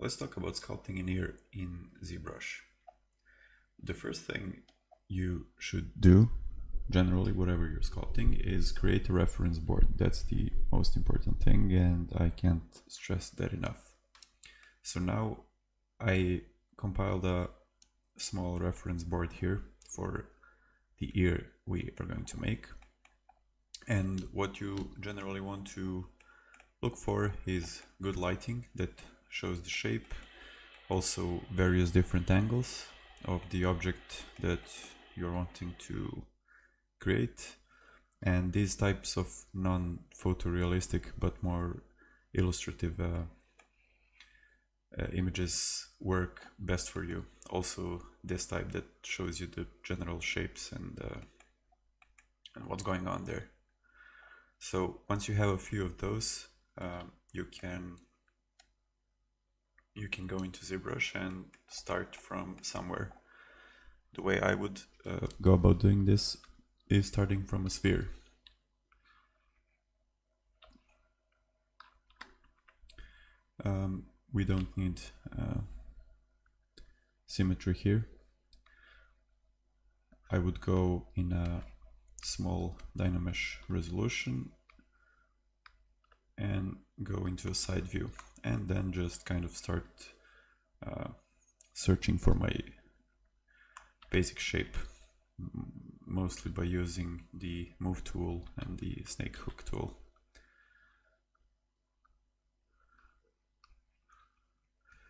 Let's talk about sculpting in here in ZBrush. The first thing you should do, generally whatever you're sculpting, is create a reference board. That's the most important thing, and I can't stress that enough. So now I compiled a small reference board here for the ear we are going to make. And what you generally want to look for is good lighting that shows the shape, also various different angles of the object that you're wanting to create, and these types of non-photorealistic but more illustrative images work best for you. Also this type that shows you the general shapes and what's going on there. So once you have a few of those, you can go into ZBrush and start from somewhere. The way I would go about doing this is starting from a sphere. We don't need symmetry here. I would go in a small Dynamesh resolution and go into a side view, and then just kind of start searching for my basic shape, mostly by using the move tool and the snake hook tool.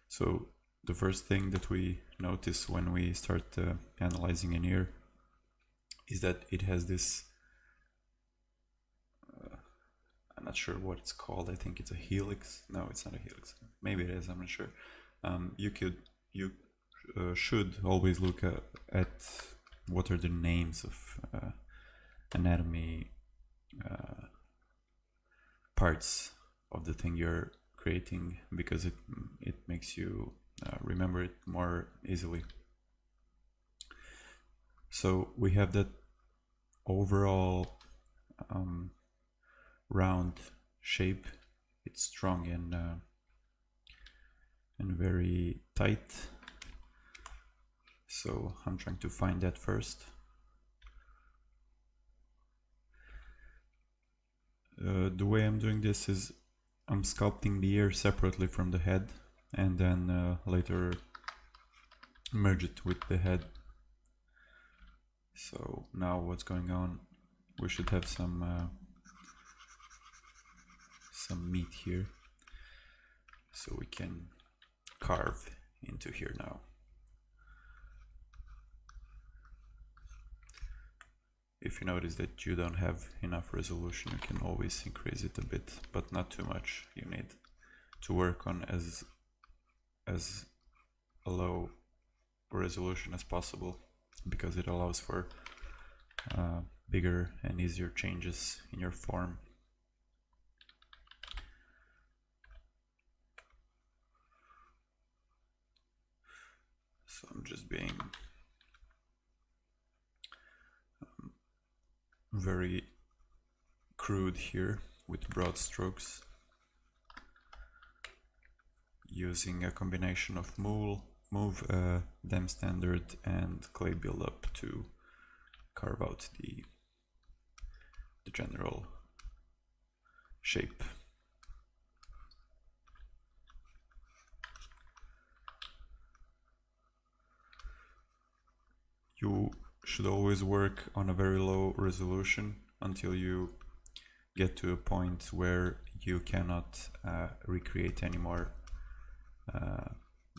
So the first thing that we notice when we start analyzing an ear is that it has this, I'm not sure what it's called, I think it's a helix. No, it's not a helix. Maybe it is, I'm not sure. You should always look at what are the names of anatomy parts of the thing you're creating, because it makes you remember it more easily. So we have that overall round shape. It's strong and very tight. So I'm trying to find that first. The way I'm doing this is I'm sculpting the ear separately from the head, and then later merge it with the head. So now what's going on? We should have some meat here, so we can carve into here now. If you notice that you don't have enough resolution, you can always increase it a bit, but not too much. You need to work on as a low resolution as possible, because it allows for bigger and easier changes in your form. So I'm just being very crude here with broad strokes, using a combination of move, Dem standard, and clay buildup to carve out the general shape. You should always work on a very low resolution until you get to a point where you cannot recreate any more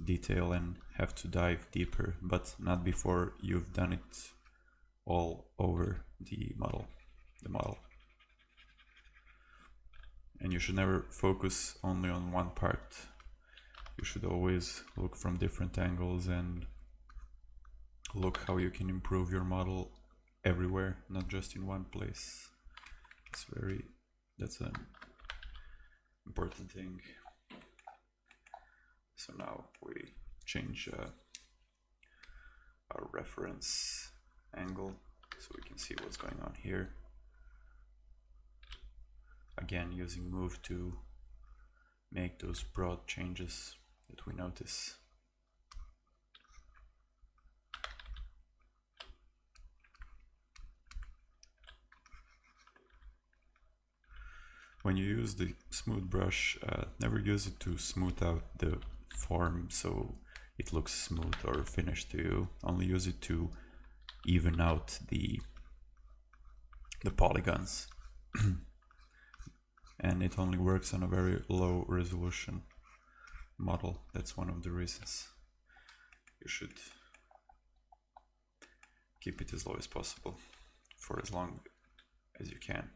detail and have to dive deeper, but not before you've done it all over the model. And you should never focus only on one part. You should always look from different angles and look how you can improve your model everywhere, not just in one place. That's an important thing. So now we change our reference angle so we can see what's going on here. Again, using move to make those broad changes that we notice. When you use the smooth brush, never use it to smooth out the form so it looks smooth or finished to you. Only use it to even out the polygons. And it only works on a very low resolution model. That's one of the reasons you should keep it as low as possible for as long as you can.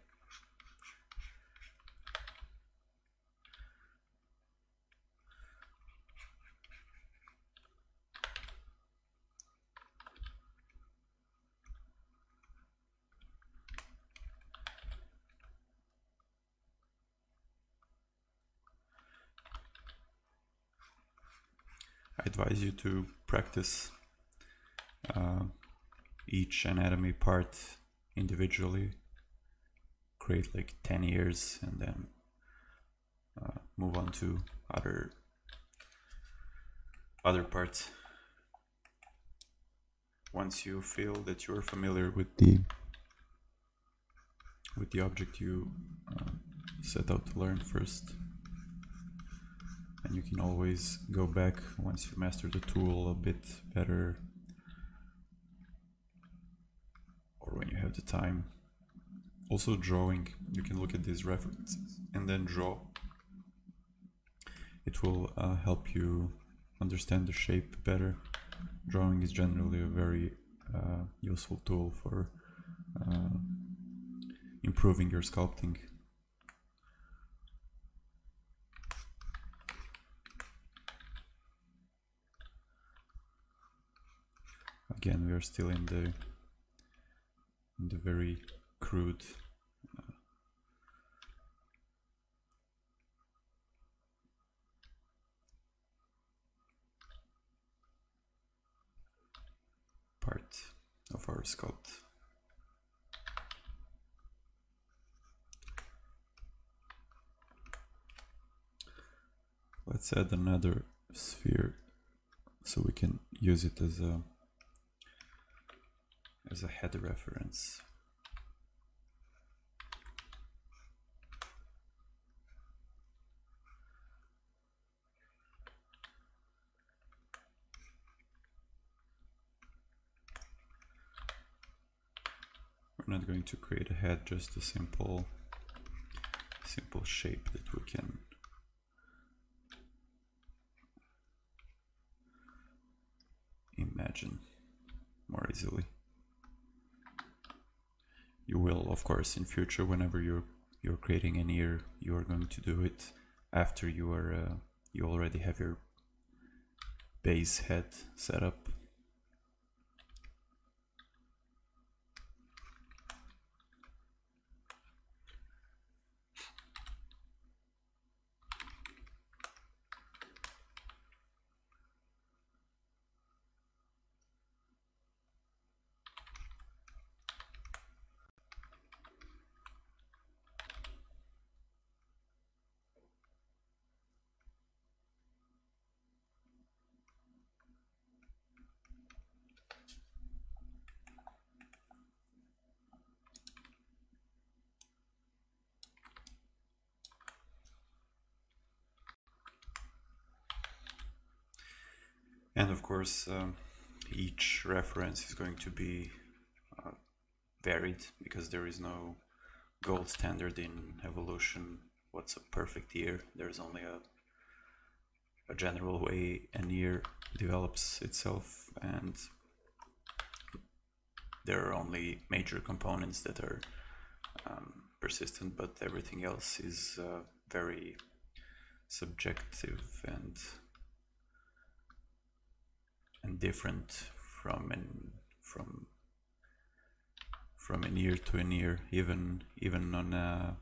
I advise you to practice each anatomy part individually, create like 10 years and then move on to other parts. Once you feel that you're familiar with the object you set out to learn first, and you can always go back once you master the tool a bit better, or when you have the time. Also drawing, you can look at these references and then draw. It will help you understand the shape better. Drawing is generally a very useful tool for improving your sculpting. Again, we are still in the very crude part of our sculpt. Let's add another sphere so we can use it as a head reference. We're not going to create a head, just a simple shape that we can imagine more easily. You will, of course, in future, whenever you're creating an ear, you are going to do it after you already have your base head set up. And of course, each reference is going to be varied, because there is no gold standard in evolution. What's a perfect ear? There's only a general way an ear develops itself, and there are only major components that are persistent, but everything else is very subjective and different from an ear to an ear. Even on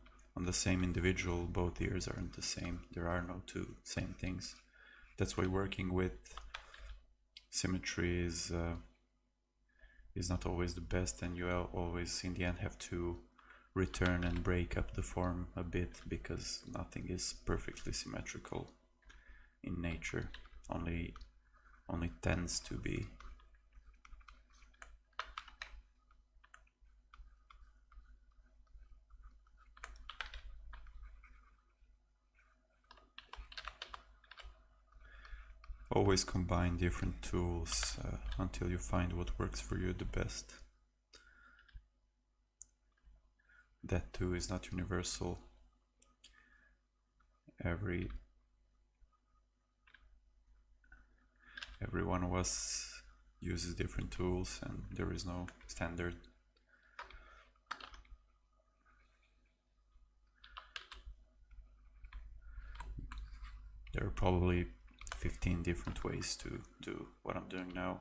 the same individual, both ears aren't the same. There are no two same things. That's why working with symmetry is not always the best, and you always in the end have to return and break up the form a bit, because nothing is perfectly symmetrical. in nature, only tends to be. Always combine different tools until you find what works for you the best. That too is not universal. Every one of us uses different tools and there is no standard. There are probably 15 different ways to do what I'm doing now.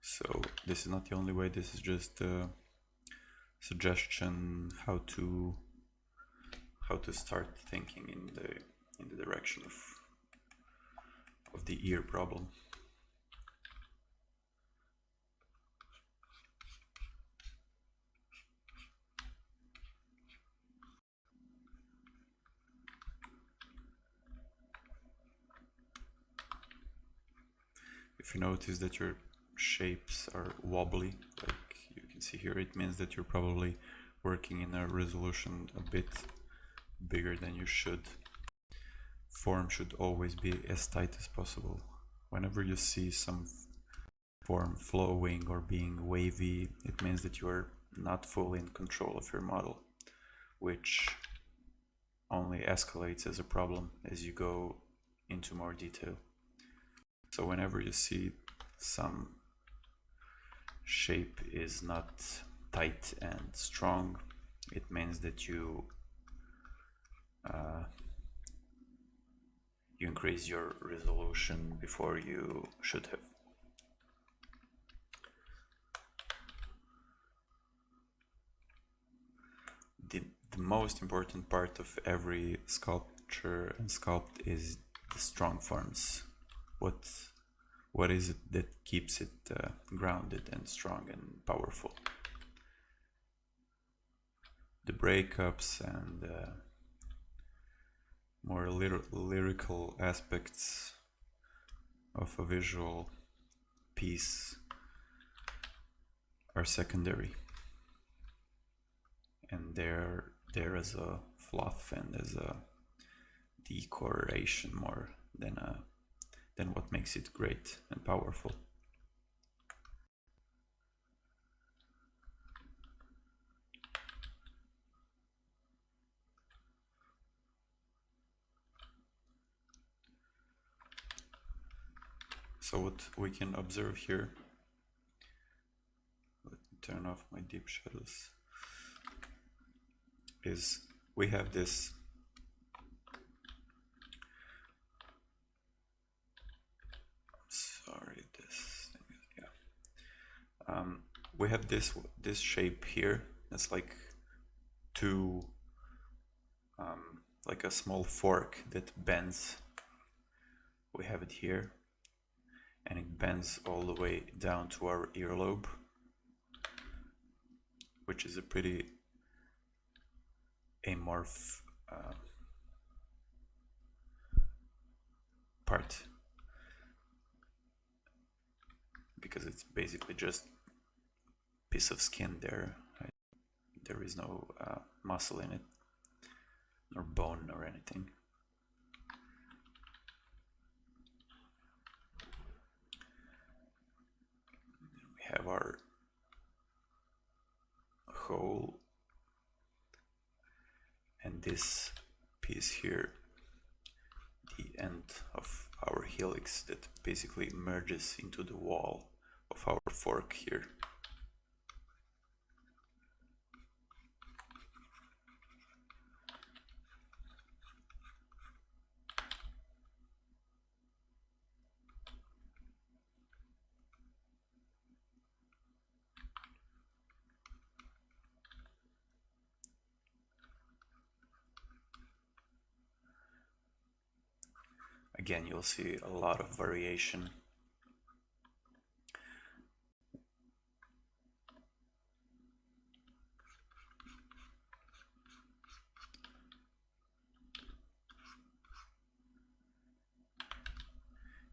So this is not the only way, this is just a suggestion how to start thinking in the direction of the ear problem. If you notice that your shapes are wobbly, like you can see here, it means that you're probably working in a resolution a bit bigger than you should. Form should always be as tight as possible. Whenever you see some form flowing or being wavy, it means that you are not fully in control of your model, which only escalates as a problem as you go into more detail. So whenever you see some shape is not tight and strong, it means that you increase your resolution before you should have. The most important part of every sculpture and sculpt is the strong forms. What is it that keeps it grounded and strong and powerful? The breakups and more lyrical aspects of a visual piece are secondary, and they're there as a fluff and as a decoration more than what makes it great and powerful. So what we can observe here, let me turn off my deep shadows, is we have this we have this shape here. It's like two like a small fork that bends. We have it here, and it bends all the way down to our earlobe, which is a pretty amorph part, because it's basically just piece of skin there. There is no muscle in it, nor bone or anything. We have our hole, and this piece here, the end of our helix that basically merges into the wall of our fork here. Again, you'll see a lot of variation.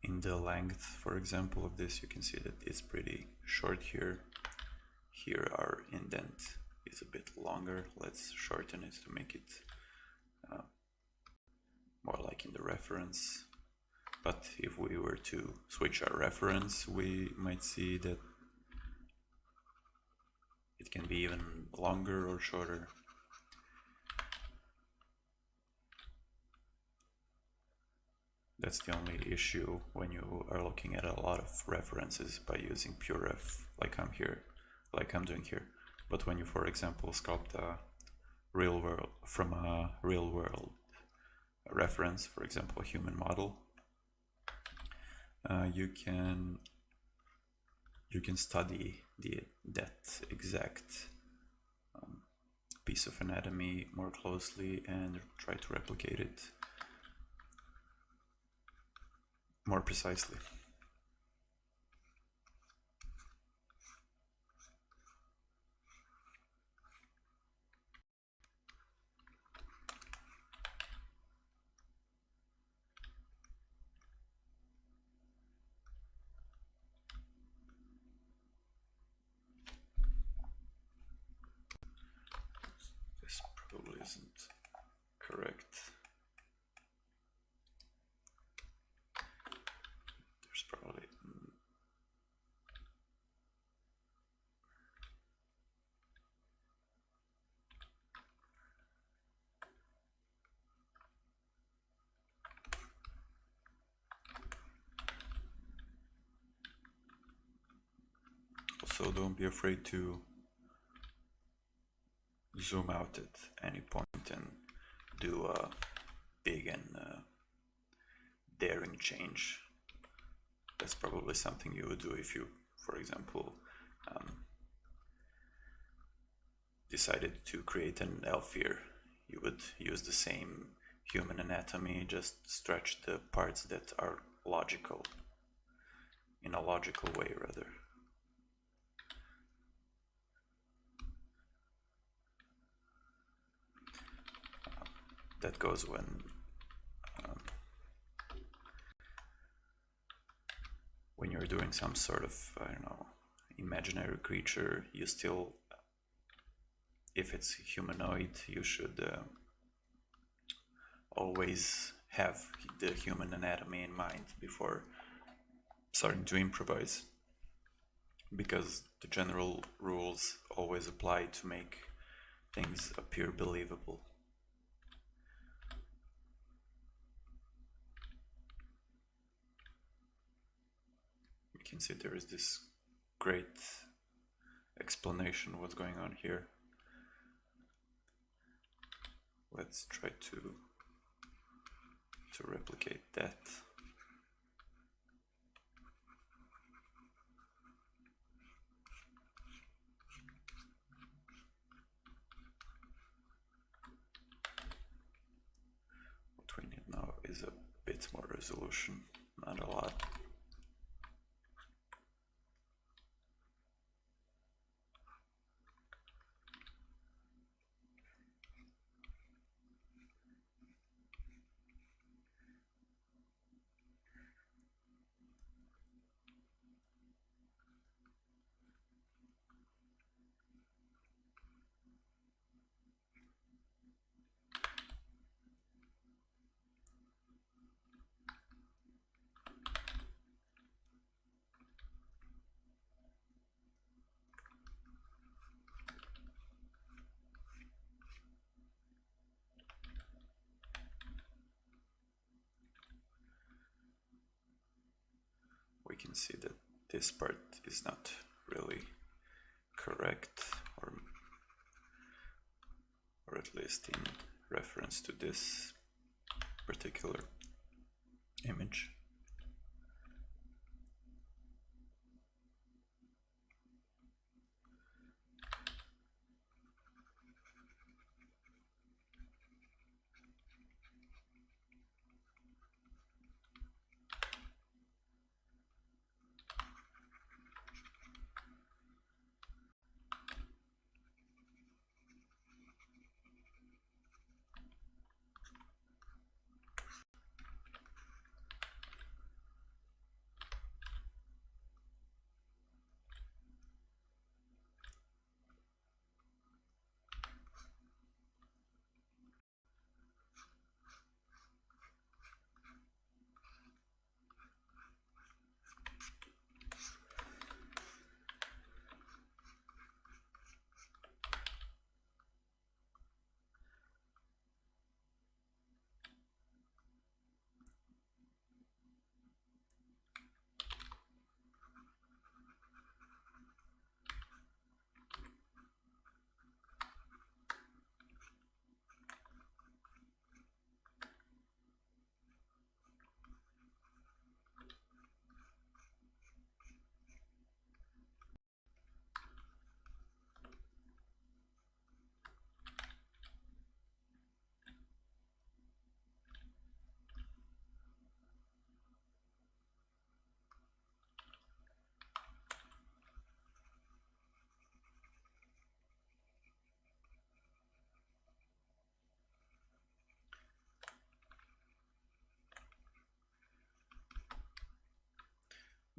in the length, for example, of this, you can see that it's pretty short here. Here our indent is a bit longer. Let's shorten it to make it more like in the reference. But if we were to switch our reference, we might see that it can be even longer or shorter. That's the only issue when you are looking at a lot of references by using PureRef, like I'm doing here. But when you, for example, sculpt a real world from a real world reference, for example, a human model, you can study that exact piece of anatomy more closely and try to replicate it more precisely. This probably isn't correct. There's probably also, don't be afraid to zoom out at any point and do a big and daring change. That's probably something you would do if you, for example, decided to create an elf ear. You would use the same human anatomy, just stretch the parts that are logical, in a logical way rather. That goes when you're doing some sort of, I don't know, imaginary creature, you still, if it's humanoid, you should always have the human anatomy in mind before starting to improvise, because the general rules always apply to make things appear believable. You can see there is this great explanation of what's going on here. Let's try to replicate that. What we need now is a bit more resolution, not a lot. We can see that this part is not really correct, or at least in reference to this particular image.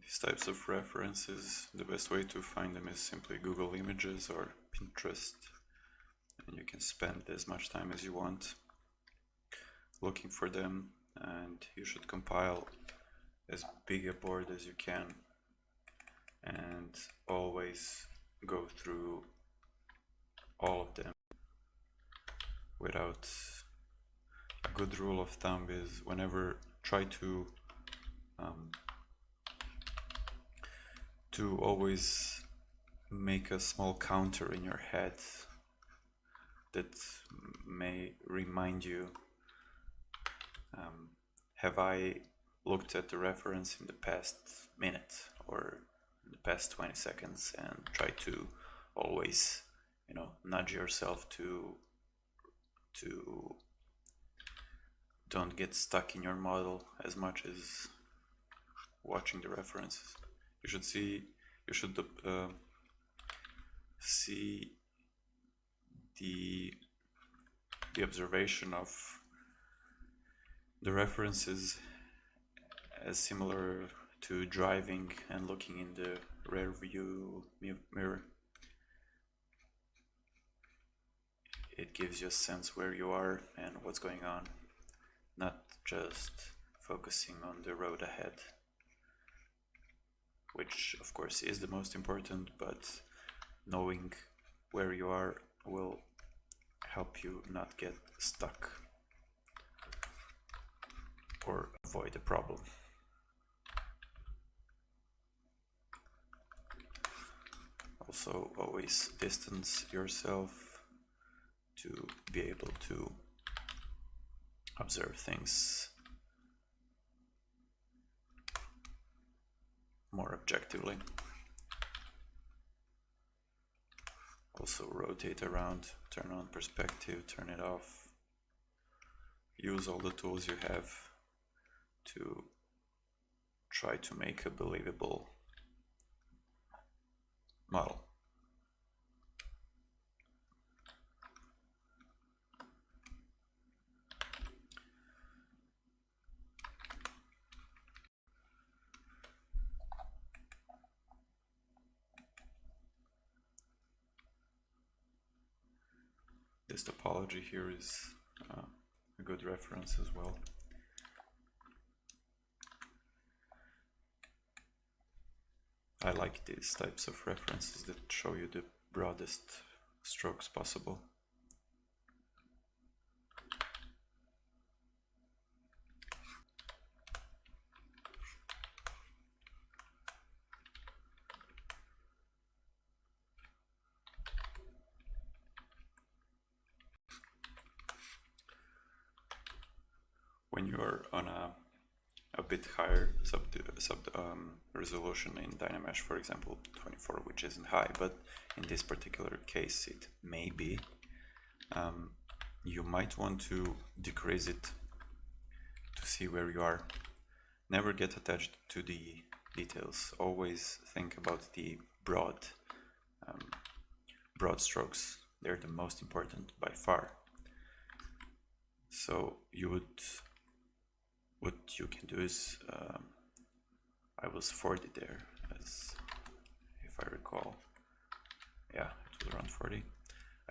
these types of references, the best way to find them is simply Google Images or Pinterest, and you can spend as much time as you want looking for them, and you should compile as big a board as you can and always go through all of them. Without a good rule of thumb is whenever try to always make a small counter in your head that may remind you, have I looked at the reference in the past minute or in the past 20 seconds, and try to always, nudge yourself to don't get stuck in your model as much as watching the references. You should see the observation of the references as similar to driving and looking in the rear view mirror. It gives you a sense where you are and what's going on, not just focusing on the road ahead, which of course is the most important, but knowing where you are will help you not get stuck or avoid a problem. Also, always distance yourself to be able to observe things more objectively. Also rotate around, turn on perspective, turn it off. Use all the tools you have to try to make a believable model. This topology here is a good reference as well. I like these types of references that show you the broadest strokes possible. When you're on a bit higher resolution in Dynamesh, for example, 24, which isn't high, but in this particular case it may be, you might want to decrease it to see where you are. Never get attached to the details. Always think about the broad strokes. They're the most important by far. So what you can do is, I was 40 there, as if I recall. Yeah, it was around 40.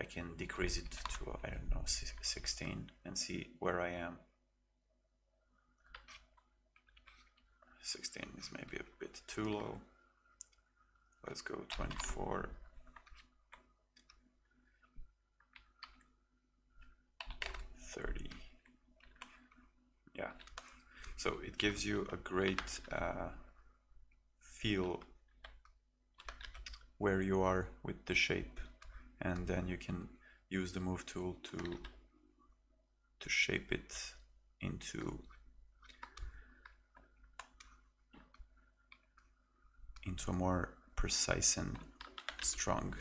I can decrease it to, I don't know, 16 and see where I am. 16 is maybe a bit too low. Let's go 24. 30. Yeah. So it gives you a great feel where you are with the shape, and then you can use the move tool to shape it into a more precise and strong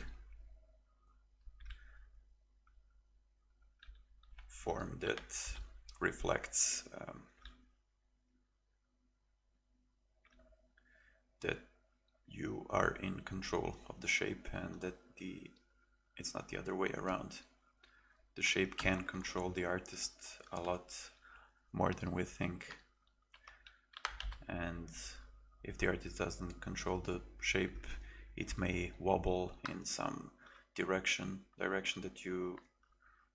form that reflects that you are in control of the shape, and that it's not the other way around. The shape can control the artist a lot more than we think, and if the artist doesn't control the shape, it may wobble in some direction that you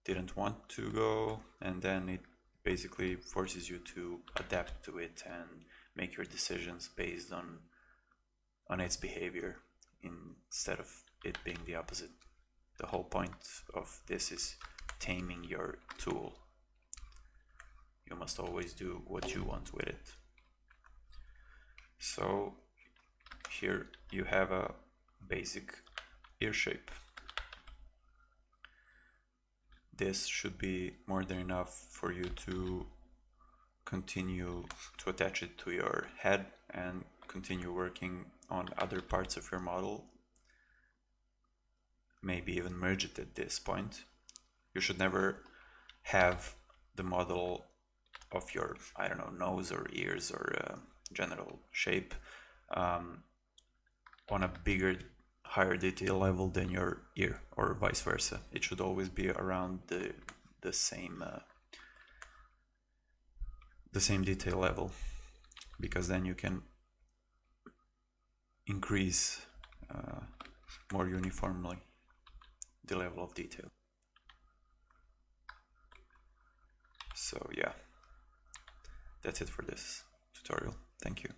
didn't want to go, and then it basically forces you to adapt to it and make your decisions based on its behavior instead of it being the opposite. The whole point of this is taming your tool. You must always do what you want with it. So here you have a basic ear shape. This should be more than enough for you to continue to attach it to your head and continue working on other parts of your model. Maybe even merge it at this point. You should never have the model of your, I don't know, nose or ears or general shape on a bigger, higher detail level than your ear, or vice versa. It should always be around the same detail level, because then you can increase more uniformly the level of detail. So yeah, that's it for this tutorial. Thank you.